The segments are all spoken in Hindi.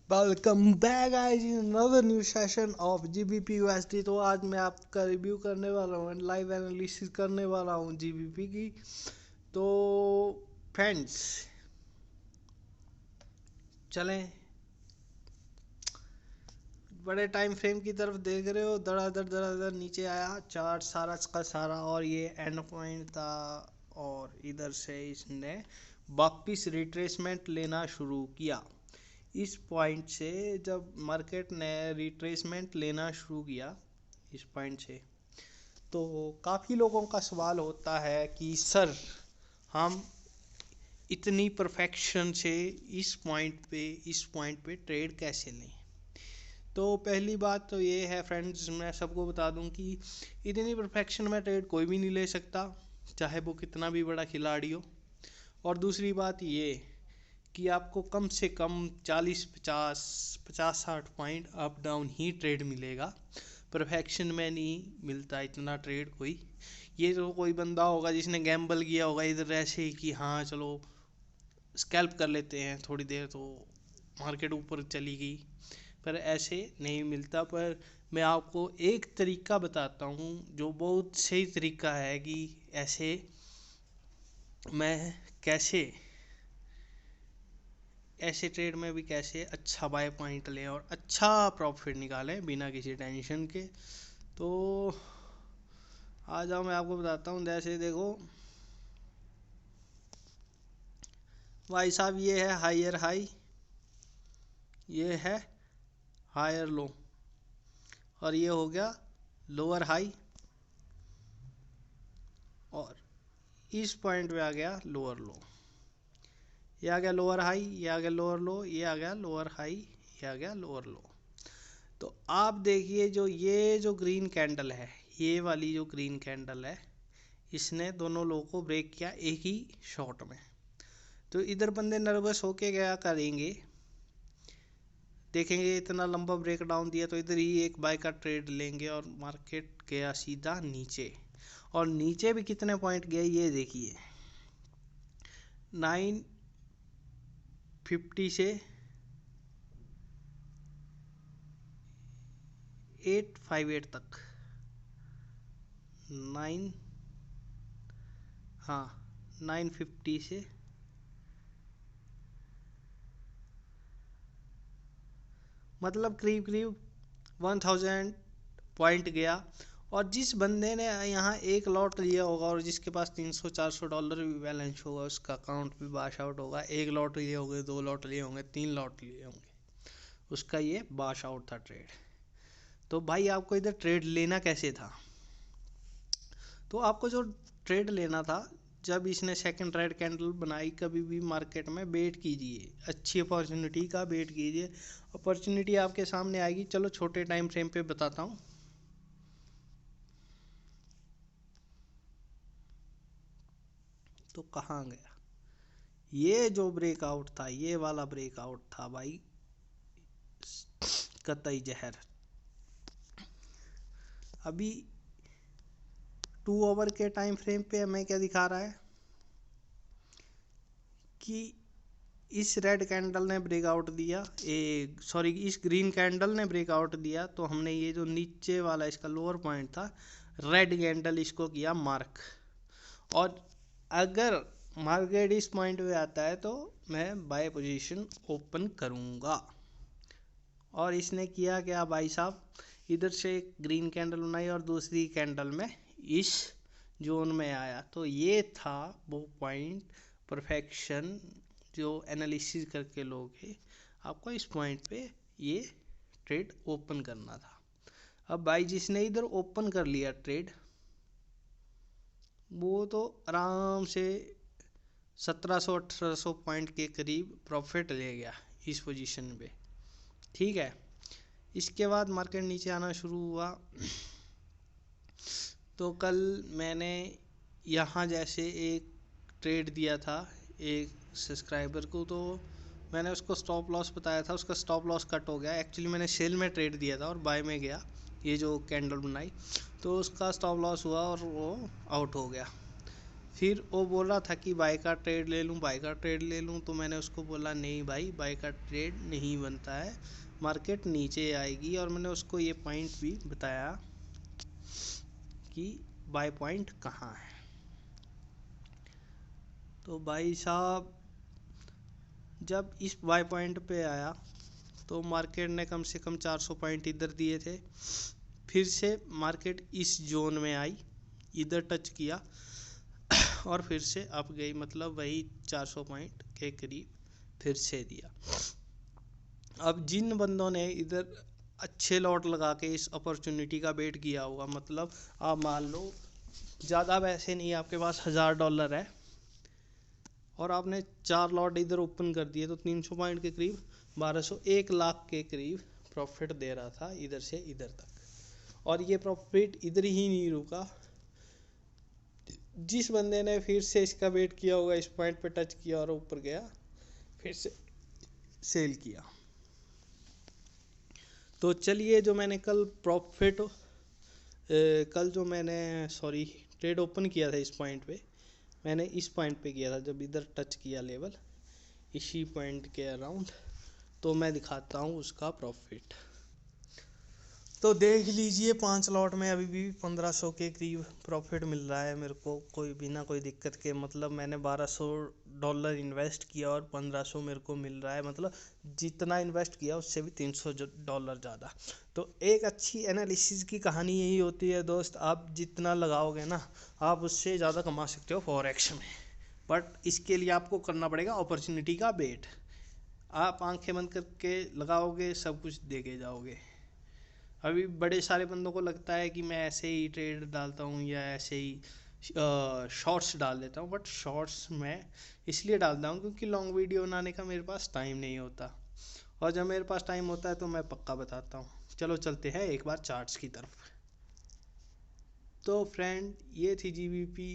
Welcome back guys in another new session of GBP USD. तो आज मैं आपका रिव्यू करने वाला हूँ, लाइव एनालिसिस करने वाला हूँ जीबीपी की। तो फ्रेंड्स चलें, बड़े टाइम फ्रेम की तरफ देख रहे हो, धड़ाधड़ नीचे आया चार्ट सारा का सारा, और ये एंड पॉइंट था। और इधर से इसने वापिस रिट्रेसमेंट लेना शुरू किया। इस पॉइंट से जब मार्केट ने रिट्रेसमेंट लेना शुरू किया इस पॉइंट से, तो काफ़ी लोगों का सवाल होता है कि सर हम इतनी परफेक्शन से इस पॉइंट पे ट्रेड कैसे लें। तो पहली बात तो ये है फ्रेंड्स, मैं सबको बता दूं कि इतनी परफेक्शन में ट्रेड कोई भी नहीं ले सकता, चाहे वो कितना भी बड़ा खिलाड़ी हो। और दूसरी बात ये कि आपको कम से कम 40 50 50 60 पॉइंट अप डाउन ही ट्रेड मिलेगा, परफेक्शन में नहीं मिलता इतना ट्रेड कोई। ये तो कोई बंदा होगा जिसने गैम्बल किया होगा इधर ऐसे ही कि हाँ चलो स्कैल्प कर लेते हैं थोड़ी देर, तो मार्केट ऊपर चली गई, पर ऐसे नहीं मिलता। पर मैं आपको एक तरीका बताता हूँ जो बहुत सही तरीका है कि ऐसे मैं कैसे ऐसे ट्रेड में भी कैसे अच्छा बाय पॉइंट लें और अच्छा प्रॉफिट निकालें बिना किसी टेंशन के। तो आ जाओ, मैं आपको बताता हूँ। जैसे देखो भाई साहब, ये है हायर हाई, ये है हायर लो, और ये हो गया लोअर हाई, और इस पॉइंट पे आ गया लोअर लो। ये आ गया लोअर हाई, ये आ गया लोअर लो, ये आ गया लोअर हाई, ये आ गया लोअर लो। तो आप देखिए ये जो ग्रीन कैंडल है, ये वाली जो ग्रीन कैंडल है, इसने दोनों लो को ब्रेक किया एक ही शॉट में। तो इधर बंदे नर्वस होके क्या करेंगे, देखेंगे इतना लंबा ब्रेक डाउन दिया तो इधर ही एक बाय का ट्रेड लेंगे, और मार्केट गया सीधा नीचे। और नीचे भी कितने पॉइंट गए ये देखिए, 950 से 858 तक, 9 हाँ 950 से मतलब करीब करीब 1000 पॉइंट गया। और जिस बंदे ने यहाँ एक लॉट लिया होगा और जिसके पास $300 400 भी बैलेंस होगा, उसका अकाउंट भी वॉश आउट होगा। एक लॉट लिए होंगे, 2 लॉट लिए होंगे, 3 लॉट लिए होंगे, उसका ये वॉश आउट था ट्रेड। तो भाई आपको इधर ट्रेड लेना कैसे था? तो आपको जो ट्रेड लेना था, जब इसने सेकंड रेड कैंडल बनाई, कभी भी मार्केट में वेट कीजिए, अच्छी अपॉर्चुनिटी का वेट कीजिए। अपॉर्चुनिटी आपके सामने आएगी। चलो छोटे टाइम फ्रेम पे बताता हूँ। तो कहाँ गया ये जो ब्रेकआउट था, ये वाला ब्रेकआउट था भाई कतई जहर। अभी 2 आवर के टाइम फ्रेम पे हमें क्या दिखा रहा है कि इस रेड कैंडल ने ब्रेकआउट दिया, सॉरी इस ग्रीन कैंडल ने ब्रेकआउट दिया, तो हमने ये जो नीचे वाला इसका लोअर पॉइंट था, रेड कैंडल, इसको किया मार्क। और अगर मार्केट इस पॉइंट पे आता है तो मैं बाय पोजीशन ओपन करूँगा। और इसने किया क्या भाई साहब, इधर से एक ग्रीन कैंडल बनाई और दूसरी कैंडल में इस जोन में आया। तो ये था वो पॉइंट परफेक्शन जो एनालिसिस करके लोगे, आपको इस पॉइंट पे ये ट्रेड ओपन करना था। अब भाई जिसने इधर ओपन कर लिया ट्रेड, वो तो आराम से 1700 1800 पॉइंट के करीब प्रॉफिट ले गया इस पोजीशन पे। ठीक है, इसके बाद मार्केट नीचे आना शुरू हुआ। तो कल मैंने यहाँ जैसे एक ट्रेड दिया था एक सब्सक्राइबर को, तो मैंने उसको स्टॉप लॉस बताया था, उसका स्टॉप लॉस कट हो गया। एक्चुअली मैंने सेल में ट्रेड दिया था और बाय में गया, ये जो कैंडल बनाई, तो उसका स्टॉप लॉस हुआ और वो आउट हो गया। फिर वो बोल रहा था कि बाय का ट्रेड ले लूँ, बाय का ट्रेड ले लूँ, तो मैंने उसको बोला नहीं भाई, बाय का ट्रेड नहीं बनता है, मार्केट नीचे आएगी। और मैंने उसको ये पॉइंट भी बताया कि बाय पॉइंट कहाँ है। तो भाई साहब जब इस बाय पॉइंट पे आया तो मार्केट ने कम से कम 400 पॉइंट इधर दिए थे, फिर से मार्केट इस जोन में आई, इधर टच किया और फिर से अप गई, मतलब वही 400 पॉइंट के करीब फिर से दिया। अब जिन बंदों ने इधर अच्छे लॉट लगा के इस अपॉर्चुनिटी का वेट किया होगा, मतलब आप मान लो ज़्यादा पैसे नहीं, आपके पास $1000 है और आपने 4 लॉट इधर ओपन कर दिए, तो 300 पॉइंट के करीब 1200, 1 लाख के करीब प्रॉफिट दे रहा था इधर से इधर तक। और ये प्रॉफिट इधर ही नहीं रुका, जिस बंदे ने फिर से इसका वेट किया होगा, इस पॉइंट पे टच किया और ऊपर गया, फिर से सेल किया। तो चलिए, जो मैंने कल प्रॉफिट कल जो मैंने सॉरी ट्रेड ओपन किया था इस पॉइंट पे, मैंने इस पॉइंट पे किया था जब इधर टच किया लेवल, इसी पॉइंट के अराउंड। तो मैं दिखाता हूँ उसका प्रॉफिट। तो देख लीजिए 5 लॉट में अभी भी 1500 के करीब प्रॉफिट मिल रहा है मेरे को, कोई बिना कोई दिक्कत के। मतलब मैंने $1200 इन्वेस्ट किया और 1500 मेरे को मिल रहा है, मतलब जितना इन्वेस्ट किया उससे भी $300 ज़्यादा। तो एक अच्छी एनालिसिस की कहानी यही होती है दोस्त, आप जितना लगाओगे ना आप उससे ज़्यादा कमा सकते हो फॉरेक्स में, बट इसके लिए आपको करना पड़ेगा अपॉर्चुनिटी का वेट। आप आंखें बंद करके लगाओगे, सब कुछ देके जाओगे। अभी बड़े सारे बंदों को लगता है कि मैं ऐसे ही ट्रेड डालता हूँ या ऐसे ही शॉर्ट्स डाल देता हूँ, बट शॉर्ट्स मैं इसलिए डालता हूँ क्योंकि लॉन्ग वीडियो बनाने का मेरे पास टाइम नहीं होता, और जब मेरे पास टाइम होता है तो मैं पक्का बताता हूँ। चलो चलते हैं एक बार चार्ट्स की तरफ। तो फ्रेंड, ये थी GBP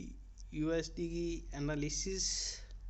USD की एनालिसिस।